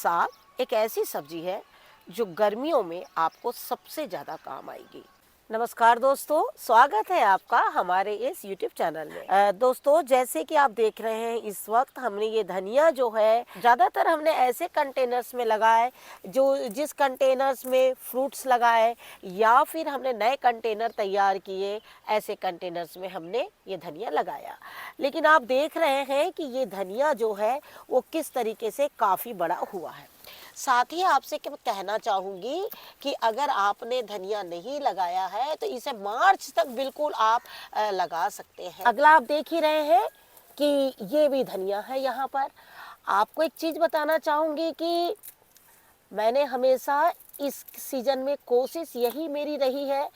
साग एक ऐसी सब्जी है जो गर्मियों में आपको सबसे ज़्यादा काम आएगी। नमस्कार दोस्तों, स्वागत है आपका हमारे इस YouTube चैनल में। दोस्तों, जैसे कि आप देख रहे हैं इस वक्त हमने ये धनिया जो है ज़्यादातर हमने ऐसे कंटेनर्स में लगाए जो जिस कंटेनर्स में फ्रूट्स लगाए या फिर हमने नए कंटेनर तैयार किए, ऐसे कंटेनर्स में हमने ये धनिया लगाया। लेकिन आप देख रहे हैं कि ये धनिया जो है वो किस तरीके से काफ़ी बड़ा हुआ है। साथ ही आपसे कहना चाहूँगी कि अगर आपने धनिया नहीं लगाया है तो इसे मार्च तक बिल्कुल आप लगा सकते हैं। अगला आप देख ही रहे हैं कि ये भी धनिया है। यहाँ पर आपको एक चीज़ बताना चाहूँगी कि मैंने हमेशा इस सीज़न में कोशिश यही मेरी रही है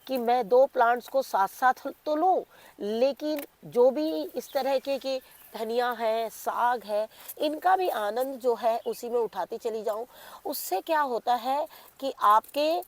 कि मैं 2 प्लांट्स को साथ साथ तो लूँ, लेकिन जो भी इस तरह के धनिया है, साग है, इनका भी आनंद जो है उसी में उठाती चली जाऊं। उससे क्या होता है कि आपके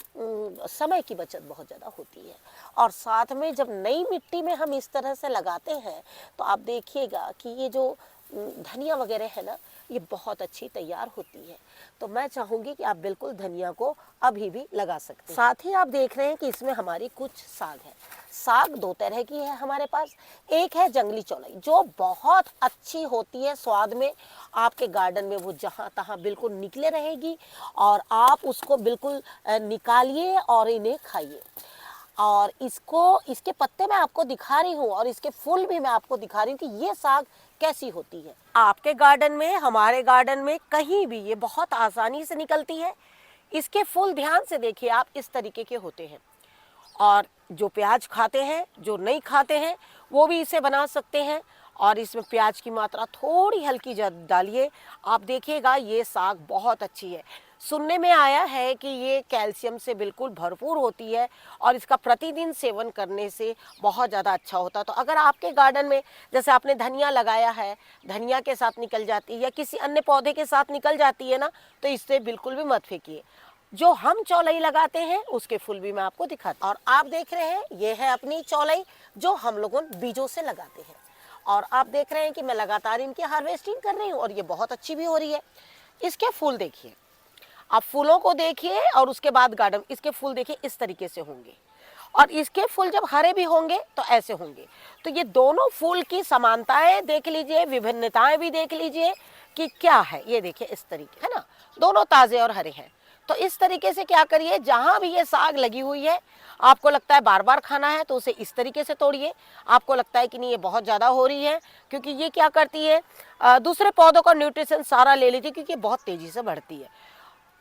समय की बचत बहुत ज़्यादा होती है। और साथ में जब नई मिट्टी में हम इस तरह से लगाते हैं तो आप देखिएगा कि ये जो धनिया वगैरह है ना, ये बहुत अच्छी तैयार होती है। तो मैं चाहूँगी कि आप बिल्कुल धनिया को अभी भी लगा सकते हैं। साथ ही आप देख रहे हैं कि इसमें हमारी कुछ साग है। साग 2 तरह की है हमारे पास। एक है जंगली चौलाई जो बहुत अच्छी होती है स्वाद में, आपके गार्डन में वो जहाँ तहाँ बिल्कुल निकले रहेगी और आप उसको बिल्कुल निकालिए और इन्हें खाइए। और इसके पत्ते मैं आपको दिखा रही हूँ और इसके फूल भी मैं आपको दिखा रही हूँ कि ये साग कैसी होती है। आपके गार्डन में, हमारे गार्डन में, कहीं भी ये बहुत आसानी से निकलती है। इसके फूल ध्यान से देखिए आप, इस तरीके के होते हैं। और जो प्याज खाते हैं, जो नहीं खाते हैं, वो भी इसे बना सकते हैं। और इसमें प्याज की मात्रा थोड़ी हल्की डालिए, आप देखिएगा ये साग बहुत अच्छी है। सुनने में आया है कि ये कैल्शियम से बिल्कुल भरपूर होती है और इसका प्रतिदिन सेवन करने से बहुत ज़्यादा अच्छा होता है। तो अगर आपके गार्डन में जैसे आपने धनिया लगाया है, धनिया के साथ निकल जाती है या किसी अन्य पौधे के साथ निकल जाती है ना, तो इससे बिल्कुल भी मत फेंकिए। जो हम चौलाई लगाते हैं उसके फूल भी मैं आपको दिखाती हूँ। और आप देख रहे हैं ये है अपनी चौलाई जो हम लोगों बीजों से लगाते हैं। और आप देख रहे हैं कि मैं लगातार इनकी हार्वेस्टिंग कर रही हूँ और ये बहुत अच्छी भी हो रही है। इसके फूल देखिए, आप फूलों को देखिए और उसके बाद गार्डन, इसके फूल देखिए इस तरीके से होंगे और इसके फूल जब हरे भी होंगे तो ऐसे होंगे। तो ये दोनों फूल की समानताएं देख लीजिए, विभिन्नताएं भी देख लीजिए कि क्या है। ये देखिए इस तरीके है ना, दोनों ताजे और हरे हैं। तो इस तरीके से क्या करिए, जहां भी ये साग लगी हुई है, आपको लगता है बार बार खाना है तो उसे इस तरीके से तोड़िए। आपको लगता है कि नहीं ये बहुत ज़्यादा हो रही है, क्योंकि ये क्या करती है, दूसरे पौधों का न्यूट्रिशन सारा ले लेती है, क्योंकि बहुत तेज़ी से बढ़ती है।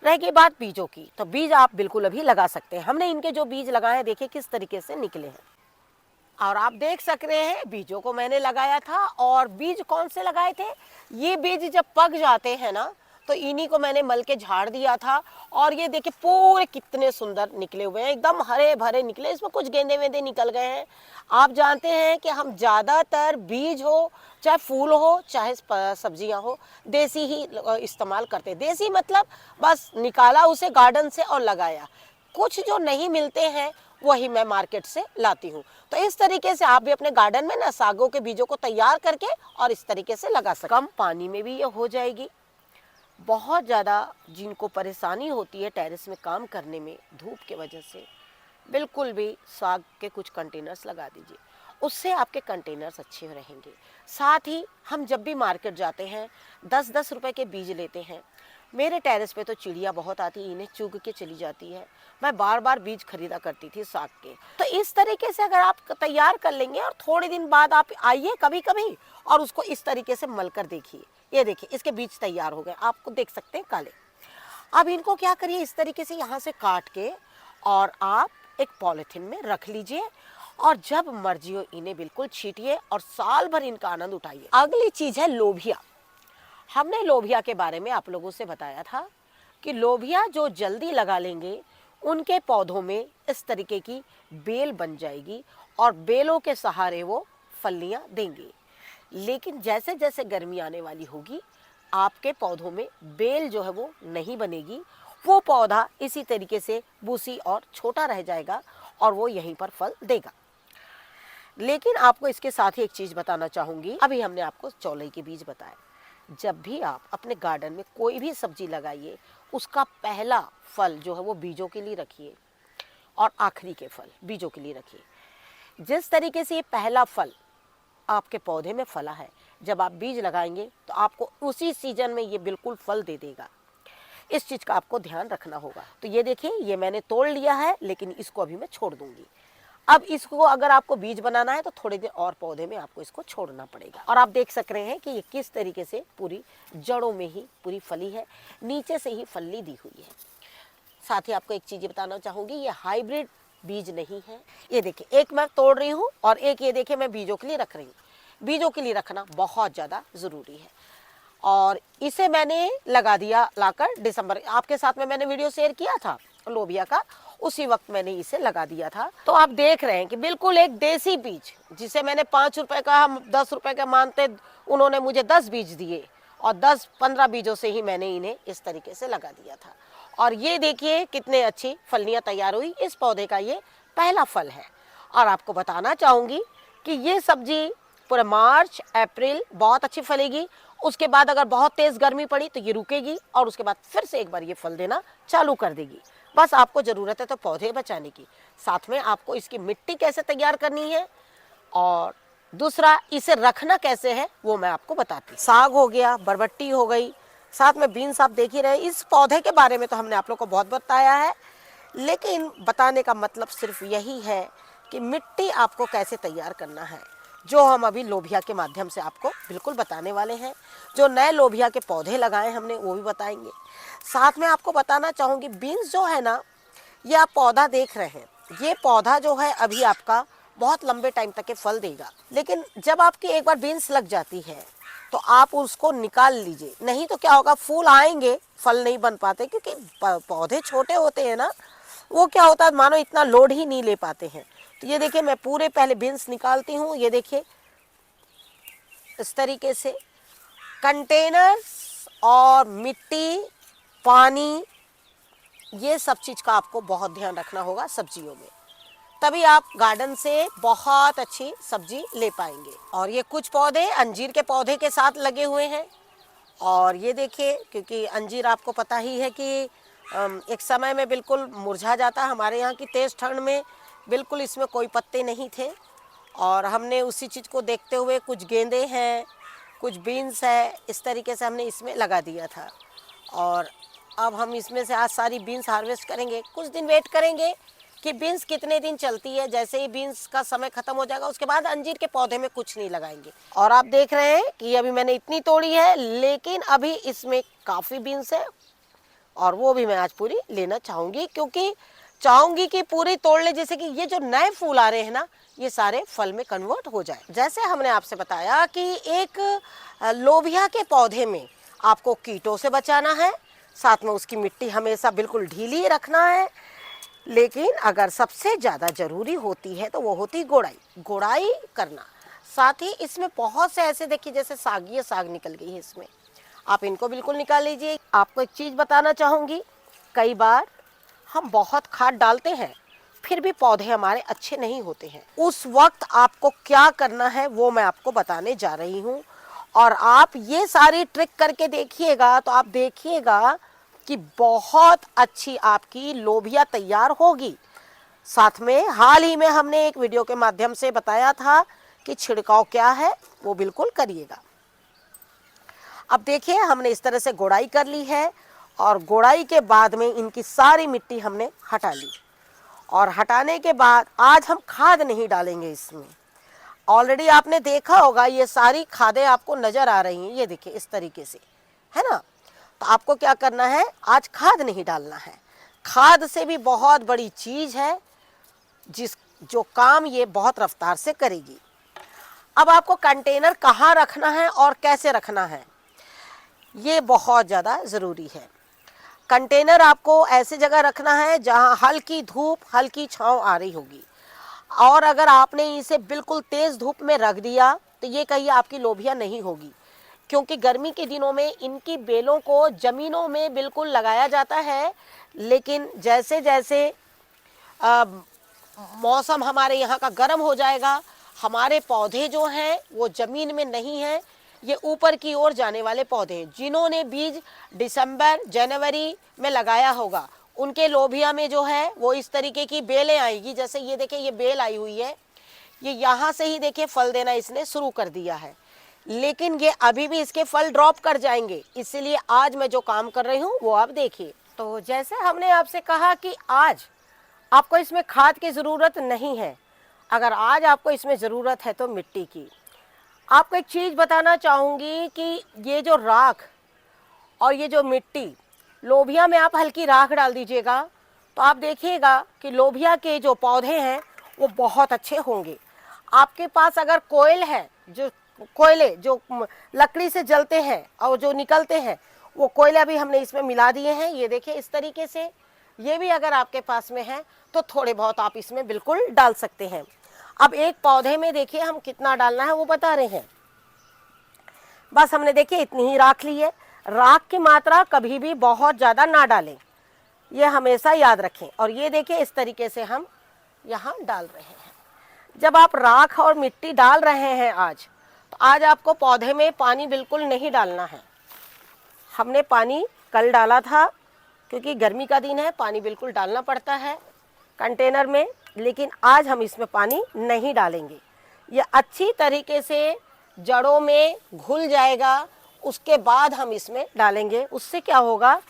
रह गई बात बीजों की, तो बीज आप बिल्कुल अभी लगा सकते हैं। हमने इनके जो बीज लगाए हैं देखिए किस तरीके से निकले हैं। और आप देख सक रहे हैं बीजों को मैंने लगाया था। और बीज कौन से लगाए थे, ये बीज जब पक जाते हैं ना तो इन्हीं को मैंने मल के झाड़ दिया था। और ये देखिए पूरे कितने सुंदर निकले हुए हैं, एकदम हरे भरे निकले। इसमें कुछ गेंदे वेंदे निकल गए हैं। आप जानते हैं कि हम ज़्यादातर बीज हो, चाहे फूल हो, चाहे सब्जियां हो, देसी ही इस्तेमाल करते हैं। देसी मतलब बस निकाला उसे गार्डन से और लगाया। कुछ जो नहीं मिलते हैं वही मैं मार्केट से लाती हूँ। तो इस तरीके से आप भी अपने गार्डन में ना सागों के बीजों को तैयार करके और इस तरीके से लगा सकते। कम पानी में भी ये हो जाएगी। बहुत ज़्यादा जिनको परेशानी होती है टेरेस में काम करने में धूप के वजह से, बिल्कुल भी साग के कुछ कंटेनर्स लगा दीजिए, उससे आपके कंटेनर्स अच्छे रहेंगे। साथ ही हम जब भी मार्केट जाते हैं 10-10 रुपए के बीज लेते हैं। मेरे टेरेस पे तो चिड़िया बहुत आती है, इन्हें चुग के चली जाती है। मैं बार बार बीज खरीदा करती थी साग के। तो इस तरीके से अगर आप तैयार कर लेंगे और थोड़े दिन बाद आप आइए कभी कभी और उसको इस तरीके से मल कर देखिए। ये देखिए इसके बीज तैयार हो गए, आपको देख सकते हैं काले। अब इनको क्या करिए, इस तरीके से यहाँ से काट के और आप एक पॉलिथीन में रख लीजिए और जब मर्जी हो इन्हें बिल्कुल छीटिए और साल भर इनका आनंद उठाइए। अगली चीज है लोबिया। हमने लोबिया के बारे में आप लोगों से बताया था कि लोबिया जो जल्दी लगा लेंगे उनके पौधों में इस तरीके की बेल बन जाएगी और बेलों के सहारे वो फलियां देंगे। लेकिन जैसे जैसे गर्मी आने वाली होगी आपके पौधों में बेल जो है वो नहीं बनेगी, वो पौधा इसी तरीके से बूसी और छोटा रह जाएगा और वो यहीं पर फल देगा। लेकिन आपको इसके साथ ही एक चीज़ बताना चाहूँगी। अभी हमने आपको चौलाई के बीज बताए, जब भी आप अपने गार्डन में कोई भी सब्जी लगाइए, उसका पहला फल जो है वो बीजों के लिए रखिए और आखिरी के फल बीजों के लिए रखिए। जिस तरीके से ये पहला फल आपके पौधे में फला है, जब आप बीज लगाएंगे तो आपको उसी सीजन में ये बिल्कुल फल दे देगा। इस चीज़ का आपको ध्यान रखना होगा। तो ये देखिए, ये मैंने तोड़ लिया है, लेकिन इसको अभी मैं छोड़ दूंगी। अब इसको अगर आपको बीज बनाना है तो थोड़ी देर और पौधे में आपको इसको छोड़ना पड़ेगा। और आप देख सक रहे हैं कि ये किस तरीके से पूरी जड़ों में ही पूरी फली है, नीचे से ही फली दी हुई है। साथ ही आपको एक चीज़ बताना चाहूँगी, ये हाइब्रिड बीज नहीं है। ये देखिए, एक मैं तोड़ रही हूँ और एक ये देखिए मैं बीजों के लिए रख रही हूँ। बीजों के लिए रखना बहुत ज़्यादा ज़रूरी है। और इसे मैंने लगा दिया लाकर दिसंबर, आपके साथ में मैंने वीडियो शेयर किया था लोबिया का, उसी वक्त मैंने इसे लगा दिया था। तो आप देख रहे हैं कि बिल्कुल एक देसी बीज, जिसे मैंने 5 रुपए का, हम 10 रुपए का मानते, उन्होंने मुझे 10 बीज दिए और 10-15 बीजों से ही मैंने इन्हें इस तरीके से लगा दिया था। और ये देखिए कितने अच्छी फलियां तैयार हुई। इस पौधे का ये पहला फल है। और आपको बताना चाहूँगी कि ये सब्जी पूरे मार्च अप्रैल बहुत अच्छी फलेगी। उसके बाद अगर बहुत तेज़ गर्मी पड़ी तो ये रुकेगी और उसके बाद फिर से एक बार ये फल देना चालू कर देगी। बस आपको ज़रूरत है तो पौधे बचाने की, साथ में आपको इसकी मिट्टी कैसे तैयार करनी है और दूसरा इसे रखना कैसे है वो मैं आपको बताती हूँ। साग हो गया, बरबट्टी हो गई, साथ में बीन्स आप देख ही रहे। इस पौधे के बारे में तो हमने आप लोग को बहुत बताया है, लेकिन बताने का मतलब सिर्फ यही है कि मिट्टी आपको कैसे तैयार करना है, जो हम अभी लोबिया के माध्यम से आपको बिल्कुल बताने वाले हैं। जो नए लोबिया के पौधे लगाए हमने वो भी बताएंगे। साथ में आपको बताना चाहूँगी, बीन्स जो है ना, ये आप पौधा देख रहे हैं, ये पौधा जो है अभी आपका बहुत लंबे टाइम तक के फल देगा। लेकिन जब आपकी एक बार बीन्स लग जाती है तो आप उसको निकाल लीजिए, नहीं तो क्या होगा, फूल आएंगे, फल नहीं बन पाते, क्योंकि पौधे छोटे होते हैं ना, वो क्या होता है मानो इतना लोड ही नहीं ले पाते हैं। तो ये देखिए, मैं पूरे पहले बीन्स निकालती हूँ। ये देखिए इस तरीके से कंटेनर्स और मिट्टी, पानी, ये सब चीज़ का आपको बहुत ध्यान रखना होगा सब्जियों में, तभी आप गार्डन से बहुत अच्छी सब्जी ले पाएंगे। और ये कुछ पौधे अंजीर के पौधे के साथ लगे हुए हैं। और ये देखिए, क्योंकि अंजीर आपको पता ही है कि एक समय में बिल्कुल मुरझा जाता है, हमारे यहाँ की तेज़ ठंड में बिल्कुल इसमें कोई पत्ते नहीं थे। और हमने उसी चीज़ को देखते हुए कुछ गेंदे हैं, कुछ बीन्स है, इस तरीके से हमने इसमें लगा दिया था। और अब हम इसमें से आज सारी बीन्स हार्वेस्ट करेंगे। कुछ दिन वेट करेंगे कि बीन्स कितने दिन चलती है। जैसे ही बीन्स का समय ख़त्म हो जाएगा उसके बाद अंजीर के पौधे में कुछ नहीं लगाएंगे। और आप देख रहे हैं कि अभी मैंने इतनी तोड़ी है, लेकिन अभी इसमें काफ़ी बीन्स है और वो भी मैं आज पूरी लेना चाहूँगी, क्योंकि चाहूँगी कि पूरी तोड़ ले, जैसे कि ये जो नए फूल आ रहे हैं ना, ये सारे फल में कन्वर्ट हो जाए। जैसे हमने आपसे बताया कि एक लोबिया के पौधे में आपको कीटों से बचाना है, साथ में उसकी मिट्टी हमेशा बिल्कुल ढीली रखना है। लेकिन अगर सबसे ज़्यादा ज़रूरी होती है तो वो होती गोड़ाई करना। साथ ही इसमें बहुत से ऐसे देखिए, जैसे सागीय साग निकल गई है इसमें, आप इनको बिल्कुल निकाल लीजिए। आपको एक चीज़ बताना चाहूँगी, कई बार हम बहुत खाद डालते हैं फिर भी पौधे हमारे अच्छे नहीं होते हैं। उस वक्त आपको क्या करना है वो मैं आपको बताने जा रही हूँ। और आप ये सारी ट्रिक करके देखिएगा तो आप देखिएगा कि बहुत अच्छी आपकी लोबिया तैयार होगी। साथ में हाल ही में हमने एक वीडियो के माध्यम से बताया था कि छिड़काव क्या है, वो बिल्कुल करिएगा। अब देखिए, हमने इस तरह से गोड़ाई कर ली है और गोड़ाई के बाद में इनकी सारी मिट्टी हमने हटा ली। और हटाने के बाद आज हम खाद नहीं डालेंगे इसमें। ऑलरेडी आपने देखा होगा ये सारी खादें आपको नज़र आ रही हैं, ये देखिए इस तरीके से, है ना। तो आपको क्या करना है, आज खाद नहीं डालना है। खाद से भी बहुत बड़ी चीज़ है जो काम ये बहुत रफ्तार से करेगी। अब आपको कंटेनर कहाँ रखना है और कैसे रखना है, ये बहुत ज़्यादा ज़रूरी है। कंटेनर आपको ऐसी जगह रखना है जहाँ हल्की धूप, हल्की छांव आ रही होगी। और अगर आपने इसे बिल्कुल तेज़ धूप में रख दिया तो ये कहीं आपकी लोबिया नहीं होगी, क्योंकि गर्मी के दिनों में इनकी बेलों को ज़मीनों में बिल्कुल लगाया जाता है। लेकिन जैसे जैसे मौसम हमारे यहाँ का गर्म हो जाएगा, हमारे पौधे जो हैं वो ज़मीन में नहीं हैं, ये ऊपर की ओर जाने वाले पौधे हैं। जिन्होंने बीज दिसंबर जनवरी में लगाया होगा उनके लोबिया में जो है वो इस तरीके की बेलें आएगी। जैसे ये देखिए ये बेल आई हुई है, ये यहाँ से ही देखिए फल देना इसने शुरू कर दिया है, लेकिन ये अभी भी इसके फल ड्रॉप कर जाएंगे। इसीलिए आज मैं जो काम कर रही हूँ वो आप देखिए। तो जैसे हमने आपसे कहा कि आज आपको इसमें खाद की ज़रूरत नहीं है, अगर आज आपको इसमें ज़रूरत है तो मिट्टी की। आपको एक चीज़ बताना चाहूँगी कि ये जो राख और ये जो मिट्टी, लोबिया में आप हल्की राख डाल दीजिएगा तो आप देखिएगा कि लोबिया के जो पौधे हैं वो बहुत अच्छे होंगे। आपके पास अगर कोयल है, जो कोयले जो लकड़ी से जलते हैं और जो निकलते हैं, वो कोयले भी हमने इसमें मिला दिए हैं। ये देखिए इस तरीके से, ये भी अगर आपके पास में है तो थोड़े बहुत आप इसमें बिल्कुल डाल सकते हैं। अब एक पौधे में देखिए हम कितना डालना है वो बता रहे हैं। बस हमने देखिए इतनी ही राख ली है। राख की मात्रा कभी भी बहुत ज़्यादा ना डालें, ये हमेशा याद रखें। और ये देखिए इस तरीके से हम यहाँ डाल रहे हैं। जब आप राख और मिट्टी डाल रहे हैं आज, तो आज आपको पौधे में पानी बिल्कुल नहीं डालना है। हमने पानी कल डाला था क्योंकि गर्मी का दिन है, पानी बिल्कुल डालना पड़ता है कंटेनर में, लेकिन आज हम इसमें पानी नहीं डालेंगे। ये अच्छी तरीके से जड़ों में घुल जाएगा, उसके बाद हम इसमें डालेंगे। उससे क्या होगा,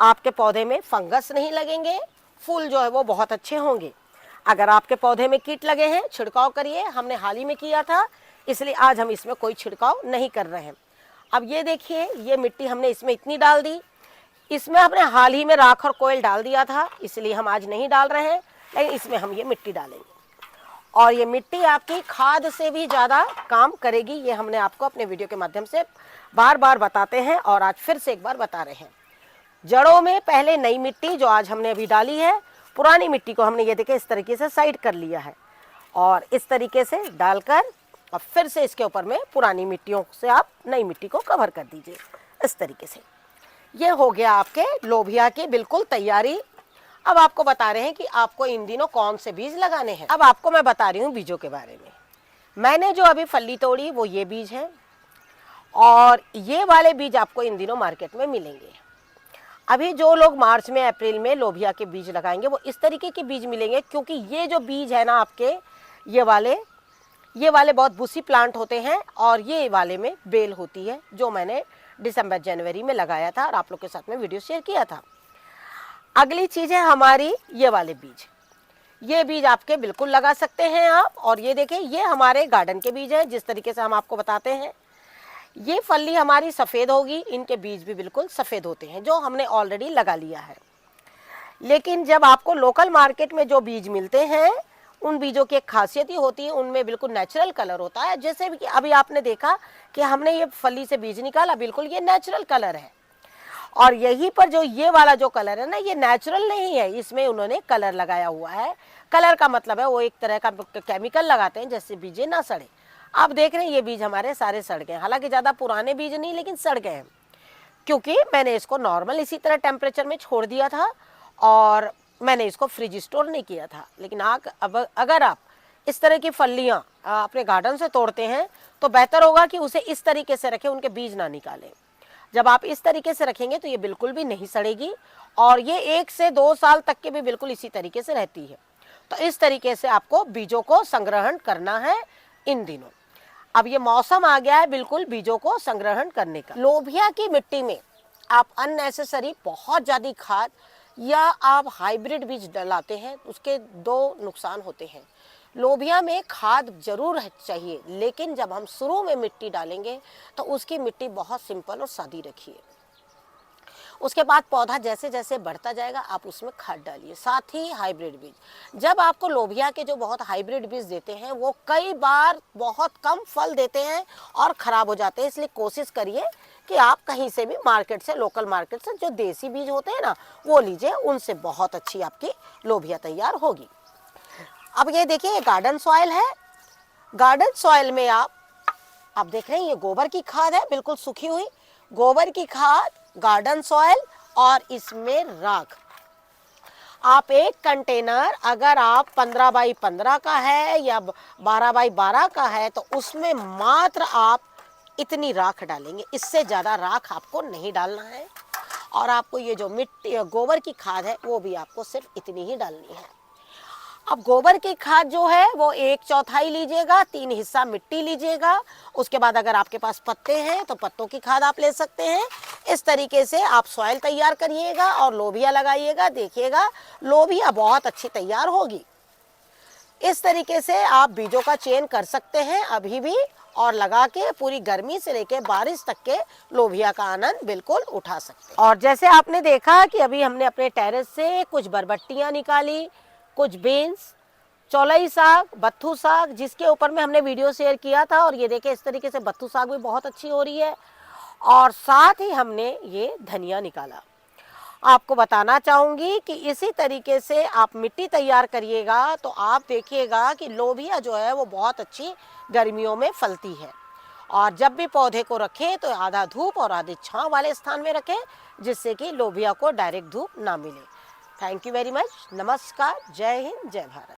आपके पौधे में फंगस नहीं लगेंगे, फूल जो है वो बहुत अच्छे होंगे। अगर आपके पौधे में कीट लगे हैं, छिड़काव करिए। हमने हाल ही में किया था, इसलिए आज हम इसमें कोई छिड़काव नहीं कर रहे हैं। अब ये देखिए ये मिट्टी हमने इसमें इतनी डाल दी। इसमें हमने हाल ही में राख और कोयल डाल दिया था, इसलिए हम आज नहीं डाल रहे हैं, लेकिन इसमें हम ये मिट्टी डालेंगे। और ये मिट्टी आपकी खाद से भी ज़्यादा काम करेगी। ये हमने आपको अपने वीडियो के माध्यम से बार बार बताते हैं और आज फिर से एक बार बता रहे हैं। जड़ों में पहले नई मिट्टी जो आज हमने अभी डाली है, पुरानी मिट्टी को हमने ये देखे इस तरीके से साइड कर लिया है और इस तरीके से डालकर और फिर से इसके ऊपर में पुरानी मिट्टियों से आप नई मिट्टी को कवर कर दीजिए। इस तरीके से ये हो गया आपके लोबिया की बिल्कुल तैयारी। अब आपको बता रहे हैं कि आपको इन दिनों कौन से बीज लगाने हैं। अब आपको मैं बता रही हूँ बीजों के बारे में। मैंने जो अभी फली तोड़ी वो ये बीज है और ये वाले बीज आपको इन दिनों मार्केट में मिलेंगे। अभी जो लोग मार्च में अप्रैल में लोबिया के बीज लगाएंगे वो इस तरीके के बीज मिलेंगे, क्योंकि ये जो बीज है ना आपके ये वाले बहुत बुशी प्लांट होते हैं और ये वाले में बेल होती है, जो मैंने दिसंबर जनवरी में लगाया था और आप लोग के साथ में वीडियो शेयर किया था। अगली चीज़ है हमारी ये वाले बीज। ये बीज आपके बिल्कुल लगा सकते हैं आप। और ये देखें ये हमारे गार्डन के बीज हैं, जिस तरीके से हम आपको बताते हैं। ये फली हमारी सफ़ेद होगी, इनके बीज भी बिल्कुल सफ़ेद होते हैं जो हमने ऑलरेडी लगा लिया है। लेकिन जब आपको लोकल मार्केट में जो बीज मिलते हैं उन बीजों की एक खासियत ही होती है, उनमें बिल्कुल नेचुरल कलर होता है। जैसे कि अभी आपने देखा कि हमने ये फली से बीज निकाला, बिल्कुल ये नेचुरल कलर है। और यहीं पर जो ये वाला जो कलर है ना, ये नेचुरल नहीं है, इसमें उन्होंने कलर लगाया हुआ है। कलर का मतलब है वो एक तरह का केमिकल लगाते हैं जैसे बीजें ना सड़े। आप देख रहे हैं ये बीज हमारे सारे सड़ गए, हालांकि ज़्यादा पुराने बीज नहीं लेकिन सड़ गए हैं, क्योंकि मैंने इसको नॉर्मल इसी तरह टेम्परेचर में छोड़ दिया था और मैंने इसको फ्रिज स्टोर नहीं किया था। लेकिन अब अगर आप इस तरह की फलियाँ अपने गार्डन से तोड़ते हैं तो बेहतर होगा कि उसे इस तरीके से रखें, उनके बीज ना निकालें। जब आप इस तरीके से रखेंगे तो ये बिल्कुल भी नहीं सड़ेगी और ये 1 से 2 साल तक के भी बिल्कुल इसी तरीके से रहती है। तो इस तरीके से आपको बीजों को संग्रहण करना है इन दिनों। अब ये मौसम आ गया है बिल्कुल बीजों को संग्रहण करने का। लोबिया की मिट्टी में आप अननेसेसरी बहुत ज़्यादा खाद या आप हाइब्रिड बीज डलाते हैं, उसके 2 नुकसान होते हैं। लोबिया में खाद जरूर चाहिए, लेकिन जब हम शुरू में मिट्टी डालेंगे तो उसकी मिट्टी बहुत सिंपल और सादी रखिए। उसके बाद पौधा जैसे जैसे बढ़ता जाएगा आप उसमें खाद डालिए, साथ ही हाइब्रिड बीज। जब आपको लोबिया के जो बहुत हाइब्रिड बीज देते हैं वो कई बार बहुत कम फल देते हैं और ख़राब हो जाते हैं, इसलिए कोशिश करिए कि आप कहीं से भी मार्केट से, लोकल मार्केट से जो देसी बीज होते हैं ना वो लीजिए, उनसे बहुत अच्छी आपकी लोबिया तैयार होगी। अब ये देखिए ये गार्डन सॉइल है। गार्डन सॉइल में आप देख रहे हैं ये गोबर की खाद है, बिल्कुल सूखी हुई गोबर की खाद, गार्डन सॉइल और इसमें राख। आप एक कंटेनर अगर आप 15 बाई 15 का है या 12 बाई 12 का है तो उसमें मात्र आप इतनी राख डालेंगे, इससे ज़्यादा राख आपको नहीं डालना है। और आपको ये जो मिट्टी गोबर की खाद है वो भी आपको सिर्फ इतनी ही डालनी है। अब गोबर की खाद जो है वो 1/4 लीजिएगा, 3 हिस्सा मिट्टी लीजिएगा। उसके बाद अगर आपके पास पत्ते हैं तो पत्तों की खाद आप ले सकते हैं। इस तरीके से आप सॉइल तैयार करिएगा और लोबिया लगाइएगा। देखिएगा लोबिया बहुत अच्छी तैयार होगी। इस तरीके से आप बीजों का चयन कर सकते हैं अभी भी, और लगा के पूरी गर्मी से लेके बारिश तक के लोबिया का आनंद बिल्कुल उठा सकते हैं। और जैसे आपने देखा कि अभी हमने अपने टेरेस से कुछ बरबट्टियां निकाली, कुछ बीन्स, चौलाई साग, बत्थू साग, जिसके ऊपर में हमने वीडियो शेयर किया था। और ये देखें इस तरीके से बत्थू साग भी बहुत अच्छी हो रही है। और साथ ही हमने ये धनिया निकाला। आपको बताना चाहूँगी कि इसी तरीके से आप मिट्टी तैयार करिएगा तो आप देखिएगा कि लोबिया जो है वो बहुत अच्छी गर्मियों में फलती है। और जब भी पौधे को रखें तो आधा धूप और आधी छांव वाले स्थान में रखें, जिससे कि लोबिया को डायरेक्ट धूप ना मिले। Thank you very much. नमस्कार, जय हिंद, जय भारत।